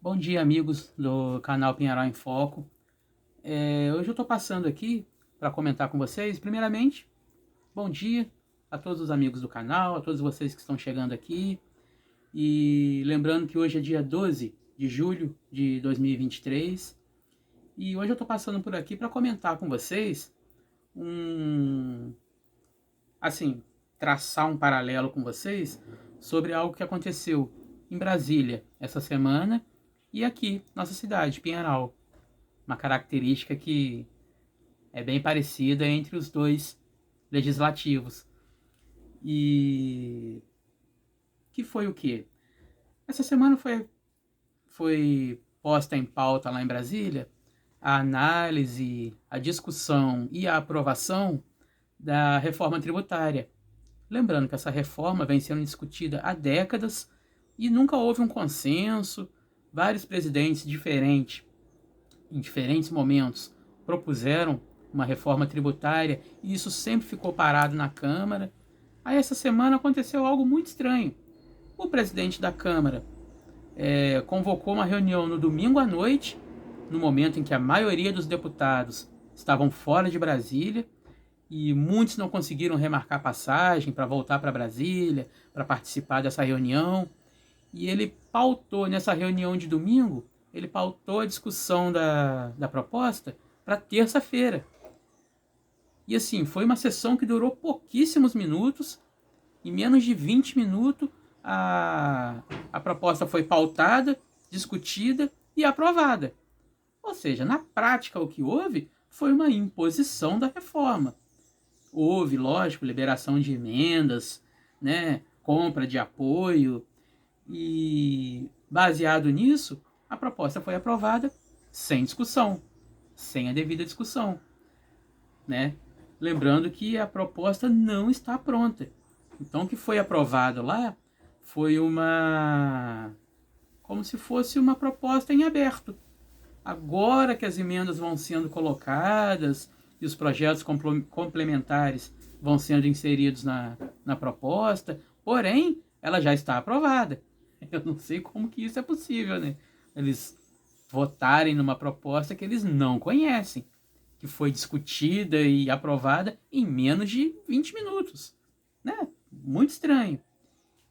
Bom dia, amigos do canal Pinheiral em Foco. Hoje eu estou passando aqui para comentar com vocês. Primeiramente, bom dia a todos os amigos do canal, a todos vocês que estão chegando aqui. E lembrando que hoje é dia 12 de julho de 2023. E hoje eu estou passando por aqui para comentar com vocês assim, traçar um paralelo com vocês sobre algo que aconteceu em Brasília essa semana e aqui, nossa cidade, Pinheiral. Uma característica que é bem parecida entre os dois legislativos. E que foi o quê? Essa semana foi posta em pauta lá em Brasília a análise, a discussão e a aprovação da reforma tributária. Lembrando que essa reforma vem sendo discutida há décadas e nunca houve um consenso. Vários presidentes diferentes, em diferentes momentos, propuseram uma reforma tributária e isso sempre ficou parado na Câmara. Aí essa semana aconteceu algo muito estranho. O presidente da Câmara convocou uma reunião no domingo à noite, no momento em que a maioria dos deputados estavam fora de Brasília, e muitos não conseguiram remarcar passagem para voltar para Brasília, para participar dessa reunião. E ele pautou, nessa reunião de domingo, ele pautou a discussão da proposta para terça-feira. E assim, foi uma sessão que durou pouquíssimos minutos. Em menos de 20 minutos, a proposta foi pautada, discutida e aprovada. Ou seja, na prática, o que houve foi uma imposição da reforma. Houve, lógico, liberação de emendas, né, compra de apoio, e baseado nisso, a proposta foi aprovada sem discussão, sem a devida discussão, né? Lembrando que a proposta não está pronta. Então, o que foi aprovado lá foi como se fosse uma proposta em aberto. Agora que as emendas vão sendo colocadas e os projetos complementares vão sendo inseridos na proposta, porém, ela já está aprovada. Eu não sei como que isso é possível, né? Eles votarem numa proposta que eles não conhecem, que foi discutida e aprovada em menos de 20 minutos, né? Muito estranho.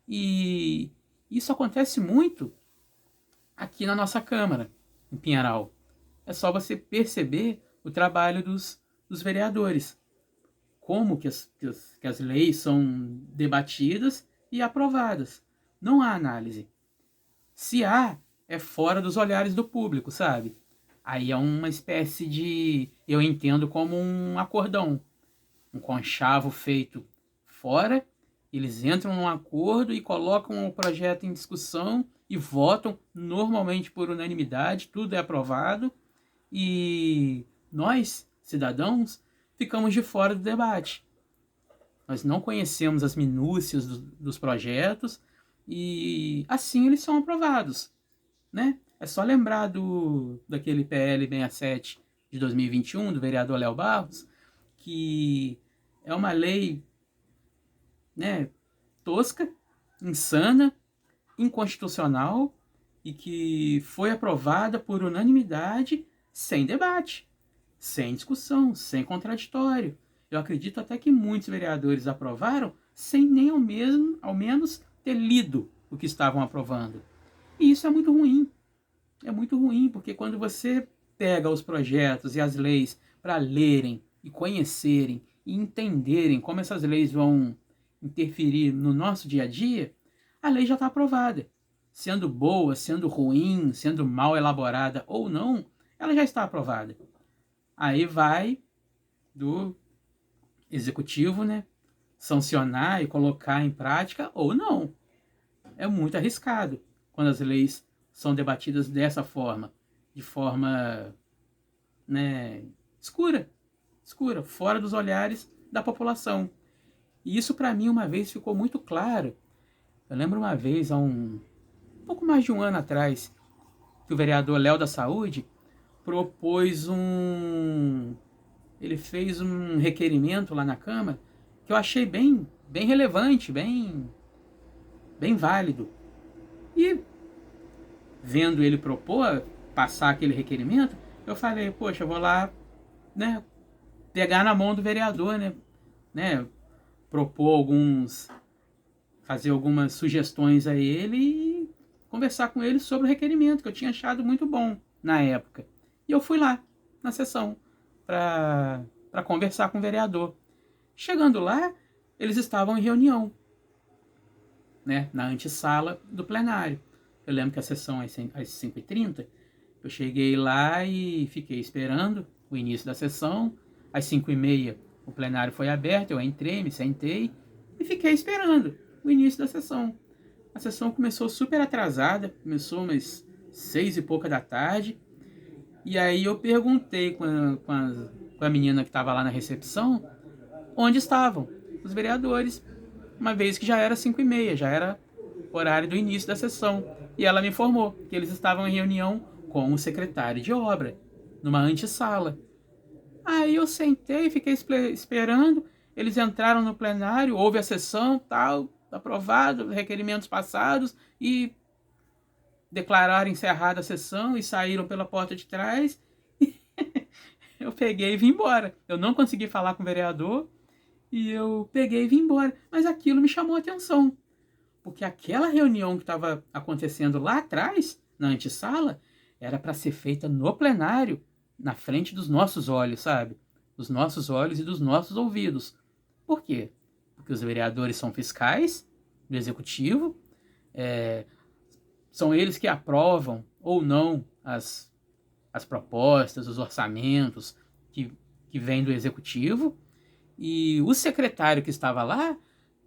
E isso acontece muito aqui na nossa Câmara, em Pinheiral. É só você perceber o trabalho dos vereadores, como que as leis são debatidas e aprovadas. Não há análise. Se há, é fora dos olhares do público, sabe? Aí é uma espécie de, eu entendo como um acordão, um conchavo feito fora. Eles entram num acordo e colocam o projeto em discussão e votam normalmente por unanimidade, tudo é aprovado e nós, cidadãos, ficamos de fora do debate. Nós não conhecemos as minúcias dos projetos e assim eles são aprovados, né? É só lembrar daquele PL 67 de 2021, do vereador Léo Barros, que é uma lei, né, tosca, insana, inconstitucional e que foi aprovada por unanimidade, sem debate, sem discussão, sem contraditório. Eu acredito até que muitos vereadores aprovaram sem nem ao menos ter lido o que estavam aprovando. E isso é muito ruim. É muito ruim, porque quando você pega os projetos e as leis para lerem e conhecerem e entenderem como essas leis vão interferir no nosso dia a dia, a lei já está aprovada. Sendo boa, sendo ruim, sendo mal elaborada ou não, ela já está aprovada. Aí vai do executivo, né, sancionar e colocar em prática ou não. É muito arriscado quando as leis são debatidas dessa forma, de forma, né, escura, fora dos olhares da população. E isso para mim uma vez ficou muito claro. Eu lembro uma vez, há um pouco mais de um ano atrás, que o vereador Léo da Saúde propôs ele fez um requerimento lá na Câmara que eu achei bem relevante, bem válido. E vendo ele propor, passar aquele requerimento, eu falei, poxa, eu vou lá, né, pegar na mão do vereador, né, propor fazer algumas sugestões a ele e conversar com ele sobre o requerimento, que eu tinha achado muito bom na época. E eu fui lá, na sessão, para conversar com o vereador. Chegando lá, eles estavam em reunião, né, na antessala do plenário. Eu lembro que a sessão é às 5h30, eu cheguei lá e fiquei esperando o início da sessão. Às 5h30 o plenário foi aberto, eu entrei, me sentei e fiquei esperando o início da sessão. A sessão começou super atrasada, começou umas 6 e pouca da tarde. E aí eu perguntei com a menina que estava lá na recepção onde estavam os vereadores, uma vez que já era 5h30, já era horário do início da sessão. E ela me informou que eles estavam em reunião com o secretário de obra, numa antessala. Aí eu sentei, fiquei esperando, eles entraram no plenário, houve a sessão, tal, aprovado, requerimentos passados, e declararam encerrada a sessão e saíram pela porta de trás. Eu peguei e vim embora. Eu não consegui falar com o vereador e eu peguei e vim embora. Mas aquilo me chamou a atenção, porque aquela reunião que estava acontecendo lá atrás, na antessala, era para ser feita no plenário, na frente dos nossos olhos, sabe? Dos nossos olhos e dos nossos ouvidos. Por quê? Porque os vereadores são fiscais do executivo, são eles que aprovam ou não as propostas, os orçamentos que vêm do executivo, e o secretário que estava lá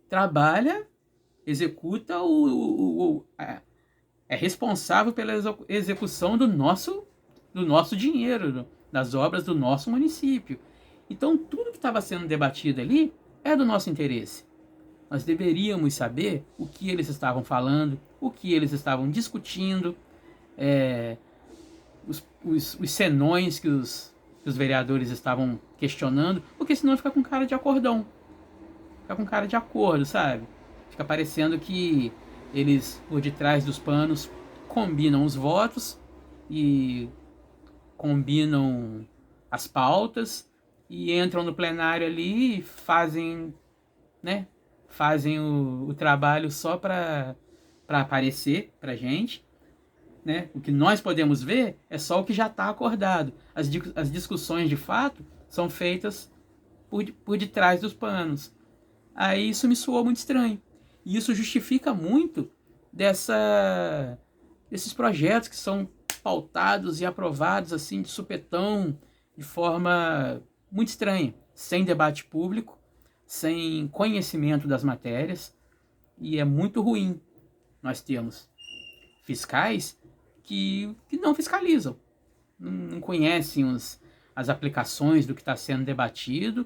trabalha, executa é responsável pela execução do nosso dinheiro, das obras do nosso município. Então, tudo que estava sendo debatido ali é do nosso interesse. Nós deveríamos saber o que eles estavam falando, o que eles estavam discutindo, os senões que os vereadores estavam questionando, porque senão fica com cara de acordão. Fica com cara de acordo, sabe? Fica parecendo que eles, por detrás dos panos, combinam os votos e combinam as pautas e entram no plenário ali e fazem, né? Fazem o trabalho só para aparecer pra gente, né? O que nós podemos ver é só o que já está acordado. As discussões de fato são feitas por detrás dos panos. Aí isso me soou muito estranho. E isso justifica muito desses projetos que são pautados e aprovados assim de supetão, de forma muito estranha, sem debate público, sem conhecimento das matérias, e é muito ruim. Nós temos fiscais que não fiscalizam, não conhecem as aplicações do que está sendo debatido.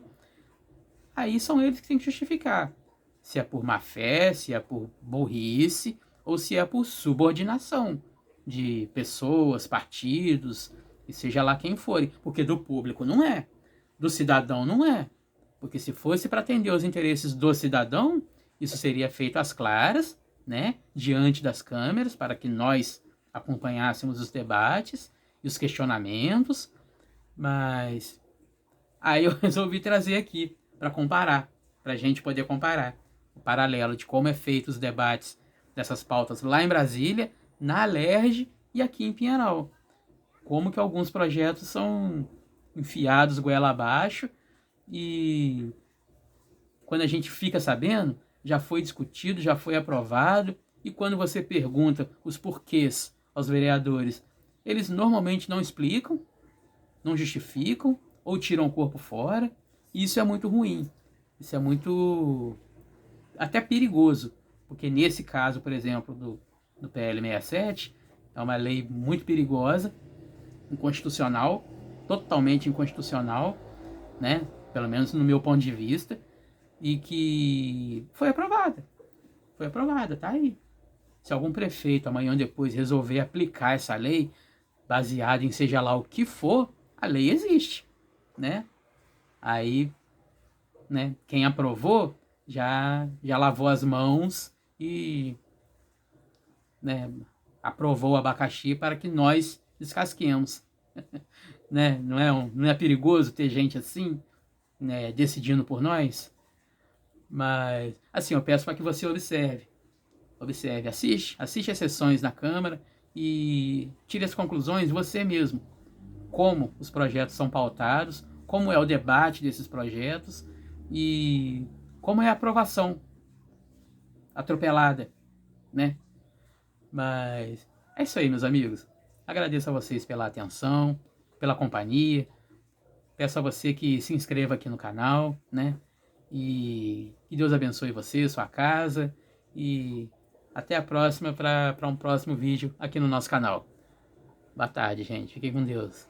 Aí são eles que têm que justificar se é por má fé, se é por burrice ou se é por subordinação de pessoas, partidos, e seja lá quem for. Porque do público não é, do cidadão não é. Porque se fosse para atender os interesses do cidadão, isso seria feito às claras, né, diante das câmeras, para que nós acompanhássemos os debates e os questionamentos. Mas aí eu resolvi trazer aqui para comparar, para a gente poder comparar o paralelo de como é feito os debates dessas pautas lá em Brasília, na Alerj e aqui em Pinheiral. Como que alguns projetos são enfiados goela abaixo e quando a gente fica sabendo, já foi discutido, já foi aprovado, e quando você pergunta os porquês aos vereadores, eles normalmente não explicam, não justificam ou tiram o corpo fora. E isso é muito ruim. Isso é muito até perigoso, porque nesse caso, por exemplo, do PL 67, é uma lei muito perigosa, inconstitucional, totalmente inconstitucional, né? Pelo menos no meu ponto de vista, e que foi aprovada. Foi aprovada, tá aí. Se algum prefeito amanhã ou depois resolver aplicar essa lei, baseada em seja lá o que for, a lei existe, né? Aí, né, quem aprovou já lavou as mãos e, né, aprovou o abacaxi para que nós descasquemos. Né? Não é perigoso ter gente assim, né, decidindo por nós? Mas, assim, eu peço para que você observe, assiste as sessões na Câmara e tire as conclusões você mesmo. Como os projetos são pautados, como é o debate desses projetos e como é a aprovação atropelada, né? Mas é isso aí, meus amigos. Agradeço a vocês pela atenção, pela companhia. Peço a você que se inscreva aqui no canal, né? E que Deus abençoe você, sua casa. E até a próxima para um próximo vídeo aqui no nosso canal. Boa tarde, gente. Fiquem com Deus.